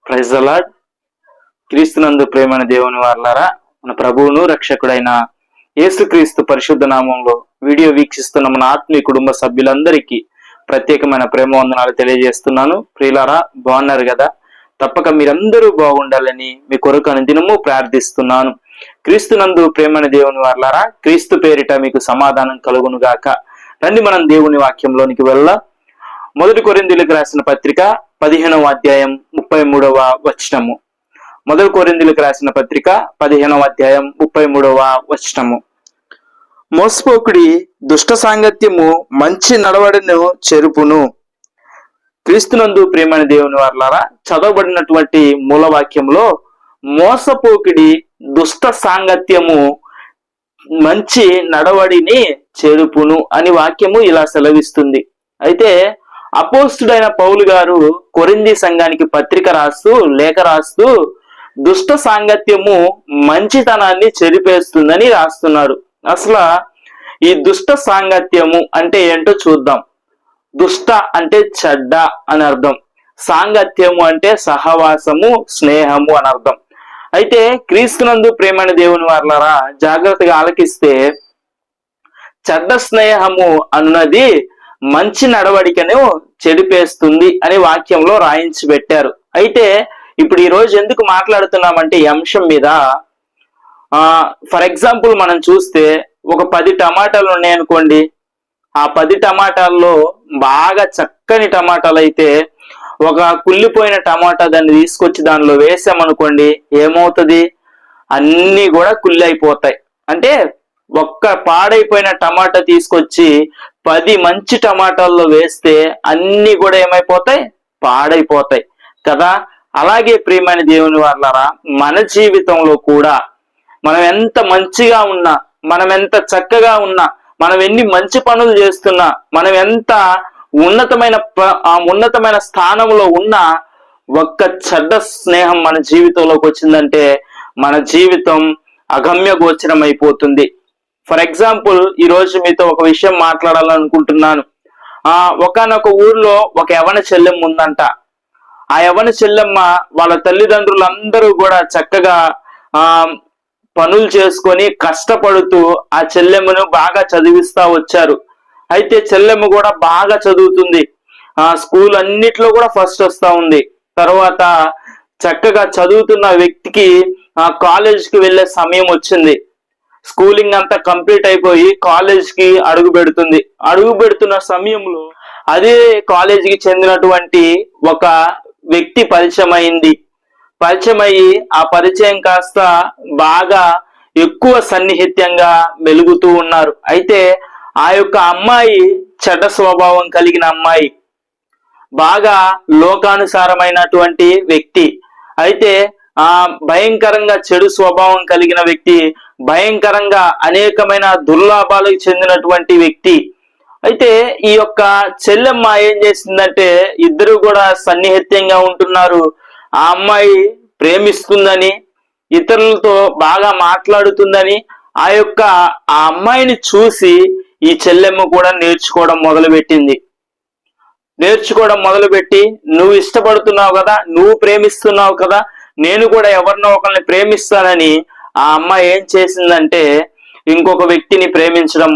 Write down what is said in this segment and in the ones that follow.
Praise the lord. క్రీస్తునందు ప్రేమైన దేవుని వారలారా, మన ప్రభువును రక్షకుడైన యేసుక్రీస్తు పరిశుద్ధ నామంలో వీడియో వీక్షిస్తున్న మన ఆత్మీయ కుటుంబ సభ్యులందరికీ ప్రత్యేకమైన ప్రేమ వందనాలు తెలియజేస్తున్నాను. ప్రియులారా, బాగున్నారు కదా? తప్పక మీరందరూ బాగుండాలని మీ కొరకు అనుదినము ప్రార్థిస్తున్నాను. క్రీస్తునందు ప్రేమైన దేవుని వారలారా, క్రీస్తు పేరిట మీకు సమాధానం కలుగును గాక. రండి మనం దేవుని వాక్యంలోనికి వెళ్దాం. 1 కొరింథీయులకు రాసిన పత్రిక 15వ అధ్యాయం 33వ వచనము. 1 కొరింథీయులకు రాసిన పత్రిక 15వ అధ్యాయం 33వ వచనము. మోసపోకుడి దుష్ట సాంగత్యము మంచి నడవడిను చెరుపును. క్రీస్తునందు ప్రియమైన దేవుని వారలారా, చదవబడినటువంటి మూలవాక్యంలో మోసపోకిడి దుష్ట సాంగత్యము మంచి నడవడిని చెరుపును అని వాక్యము ఇలా సెలవిస్తుంది. అయితే అపోస్తుడైన పౌలు గారు కొరింథీ సంఘానికి పత్రిక రాస్తూ లేఖ రాస్తూ దుష్ట సాంగత్యము మంచితనాన్ని చెరిపేస్తుందని రాస్తున్నాడు. అసలు ఈ దుష్ట సాంగత్యము అంటే ఏంటో చూద్దాం. దుష్ట అంటే చెడ్డ అని అర్థం, సాంగత్యము అంటే సహవాసము, స్నేహము అని అర్థం. అయితే క్రీస్తునందు ప్రేమైన దేవుని వారలారా, జాగ్రత్తగా ఆలకిస్తే చెడ్డ స్నేహము అన్నది మంచి నడవడికను చెడిపేస్తుంది అని వాక్యంలో రాయించి పెట్టారు. అయితే ఇప్పుడు ఈ రోజు ఎందుకు మాట్లాడుతున్నామంటే ఈ అంశం మీద, ఫర్ ఎగ్జాంపుల్ మనం చూస్తే ఒక 10 టమాటాలు ఉన్నాయనుకోండి. ఆ 10 టమాటాల్లో బాగా చక్కని టమాటాలు అయితే ఒక కుళ్ళిపోయిన టమాటా దాన్ని తీసుకొచ్చి దానిలో వేసామనుకోండి, ఏమవుతుంది? అన్ని కూడా కుళ్ళి అయిపోతాయి. అంటే ఒక్క పాడైపోయిన టమాటా తీసుకొచ్చి 10 మంచి టమాటాల్లో వేస్తే అన్ని కూడా ఏమైపోతాయి? పాడైపోతాయి కదా. అలాగే ప్రియమైన దేవుని వారలారా, మన జీవితంలో కూడా మనం ఎంత మంచిగా ఉన్నా, మనం ఎంత చక్కగా ఉన్నా, మనం ఎన్ని మంచి పనులు చేస్తున్నా, మనం ఎంత ఉన్నతమైన స్థానంలో ఉన్నా, ఒక్క చెడ్డ స్నేహం మన జీవితంలోకి వచ్చిందంటే మన జీవితం అగమ్య గోచరం అయిపోతుంది. ఫర్ ఎగ్జాంపుల్, ఈ రోజు మీతో ఒక విషయం మాట్లాడాలనుకుంటున్నాను. ఒకానొక ఊర్లో ఒక యవ్వన చెల్లెమ్మ ఉందంట. ఆ యవ్వన చెల్లెమ్మ వాళ్ళ తల్లిదండ్రులందరూ కూడా చక్కగా పనులు చేసుకొని కష్టపడుతూ ఆ చెల్లెమ్మను బాగా చదివిస్తా వచ్చారు. అయితే చెల్లెమ్మ కూడా బాగా చదువుతుంది, స్కూల్ అన్నిట్లో కూడా ఫస్ట్ వస్తా ఉంది. తర్వాత చక్కగా చదువుతున్న వ్యక్తికి కాలేజ్కి వెళ్ళే సమయం వచ్చింది. స్కూలింగ్ అంతా కంప్లీట్ అయిపోయి కాలేజ్కి అడుగు పెడుతున్న సమయంలో అదే కాలేజీకి చెందినటువంటి ఒక వ్యక్తి పరిచయం అయ్యి ఆ పరిచయం కాస్త బాగా ఎక్కువ సన్నిహిత్యంగా మెలుగుతూ ఉన్నారు. అయితే ఆ యొక్క అమ్మాయి చెడ్డ స్వభావం కలిగిన అమ్మాయి, బాగా లోకానుసారమైనటువంటి వ్యక్తి. అయితే భయంకరంగా చెడు స్వభావం కలిగిన వ్యక్తి, భయంకరంగా అనేకమైన దుర్లాభాలకు చెందినటువంటి వ్యక్తి. అయితే ఈ యొక్క చెల్లెమ్మ ఏం చేసిందంటే, ఇద్దరు కూడా సన్నిహిత్యంగా ఉంటున్నారు. ఆ అమ్మాయి ప్రేమిస్తుందని, ఇతరులతో బాగా మాట్లాడుతుందని ఆ అమ్మాయిని చూసి ఈ చెల్లెమ్మ కూడా నేర్చుకోవడం మొదలుపెట్టి నువ్వు ఇష్టపడుతున్నావు కదా, నువ్వు ప్రేమిస్తున్నావు కదా, నేను కూడా ఎవరినో ఒకరిని ప్రేమిస్తానని ఆ అమ్మాయి ఏం చేసిందంటే ఇంకొక వ్యక్తిని ప్రేమించడం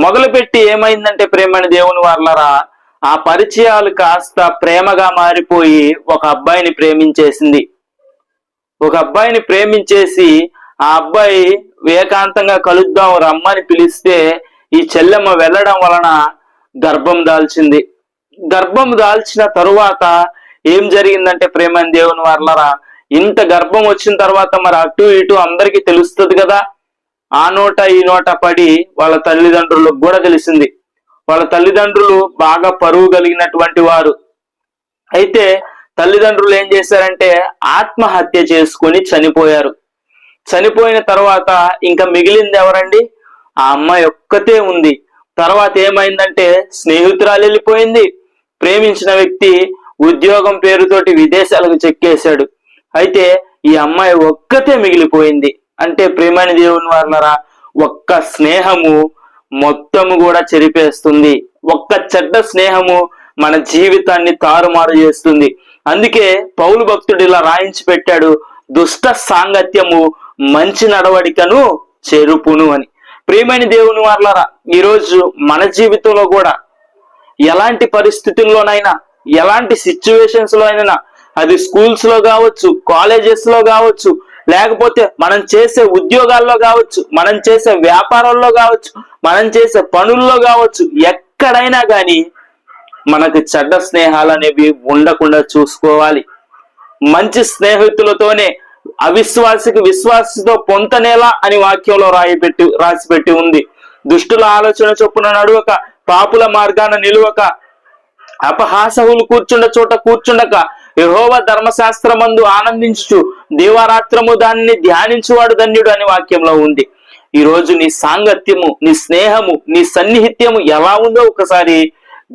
మొదలుపెట్టి ఏమైందంటే ప్రేమని దేవుని వారలారా, ఆ పరిచయాలు కాస్త ప్రేమగా మారిపోయి ఒక అబ్బాయిని ప్రేమించేసి ఆ అబ్బాయి ఏకాంతంగా కలుద్దాం రమ్మని పిలిస్తే ఈ చెల్లెమ్మ వెళ్ళడం వలన గర్భం దాల్చిన తరువాత ఏం జరిగిందంటే ప్రేమని దేవుని వారలారా, ఇంత గర్భం వచ్చిన తర్వాత మరి అటు ఇటు అందరికీ తెలుస్తుంది కదా. ఆ నోట ఈ నోట పడి వాళ్ళ తల్లిదండ్రులకు కూడా తెలిసింది. వాళ్ళ తల్లిదండ్రులు బాగా పరువు కలిగినటువంటి వారు. అయితే తల్లిదండ్రులు ఏం చేశారంటే ఆత్మహత్య చేసుకొని చనిపోయిన తర్వాత ఇంకా మిగిలింది ఎవరండి? ఆ అమ్మాయి ఒక్కతే ఉంది. తర్వాత ఏమైందంటే స్నేహితురాలు వెళ్ళిపోయింది, ప్రేమించిన వ్యక్తి ఉద్యోగం పేరుతోటి విదేశాలకు చెక్కేశాడు. అయితే ఈ అమ్మాయి ఒక్కతే మిగిలిపోయింది. అంటే ప్రేమైన దేవుని వారలారా, ఒక్క స్నేహము మొత్తము కూడా చెరిపేస్తుంది. ఒక్క చెడ్డ స్నేహము మన జీవితాన్ని తారుమారు చేస్తుంది. అందుకే పౌలు భక్తుడు ఇలా రాయించి పెట్టాడు, దుష్ట సాంగత్యము మంచి నడవడికను చెరుపును అని. ప్రియమైన దేవుని వారలారా, ఈరోజు మన జీవితంలో కూడా ఎలాంటి పరిస్థితుల్లోనైనా, ఎలాంటి సిచ్యువేషన్స్ లో అయినా, అది స్కూల్స్ లో కావచ్చు, కాలేజెస్ లో కావచ్చు, లేకపోతే మనం చేసే ఉద్యోగాల్లో కావచ్చు, మనం చేసే వ్యాపారాల్లో కావచ్చు, మనం చేసే పనుల్లో కావచ్చు, ఎక్కడైనా కానీ మనకు చెడ్డ స్నేహాలు అనేవి ఉండకుండా చూసుకోవాలి. మంచి స్నేహితులతోనే అవిశ్వాసికి విశ్వాసతో పొంతనేలా అని వాక్యంలో రాసిపెట్టి ఉంది. దుష్టుల ఆలోచన చొప్పున నడువక, పాపుల మార్గాన నిలువక, అపహాసకులు కూర్చుండ చోట కూర్చుండక, యెహోవా ధర్మశాస్త్రమందు ఆనందించుచు దీవారాత్రము దానిని ధ్యానించువాడు ధన్యుడు అని వాక్యంలో ఉంది. ఈ రోజు నీ సాంగత్యము, నీ స్నేహము, నీ సన్నిహిత్యము ఎలా ఉందో ఒకసారి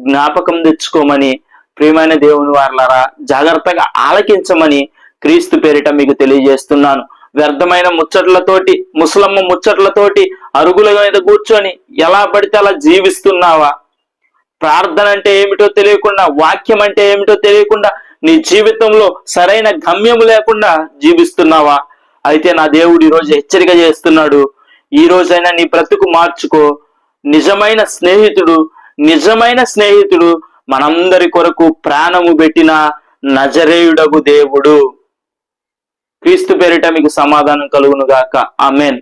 జ్ఞాపకం తెచ్చుకోమని ప్రియమైన దేవుని వారలారా జాగ్రత్తగా ఆలకించమని క్రీస్తు పేరిట మీకు తెలియజేస్తున్నాను. వ్యర్థమైన ముచ్చట్లతోటి, ముసలమ్మ ముచ్చట్లతోటి అరుగుల మీద కూర్చొని ఎలా పడితే అలా జీవిస్తున్నావా? ప్రార్థన అంటే ఏమిటో తెలియకుండా, వాక్యం అంటే ఏమిటో తెలియకుండా, నీ జీవితంలో సరైన గమ్యము లేకుండా జీవిస్తున్నావా? అయితే నా దేవుడు ఈరోజు హెచ్చరిక చేస్తున్నాడు, ఈ రోజైనా నీ బ్రతుకు మార్చుకో. నిజమైన స్నేహితుడు మనందరి కొరకు ప్రాణము పెట్టిన నజరేయుడగు దేవుడు. క్రీస్తు పేరిట మీకు సమాధానం కలుగును గాక. ఆమేన్.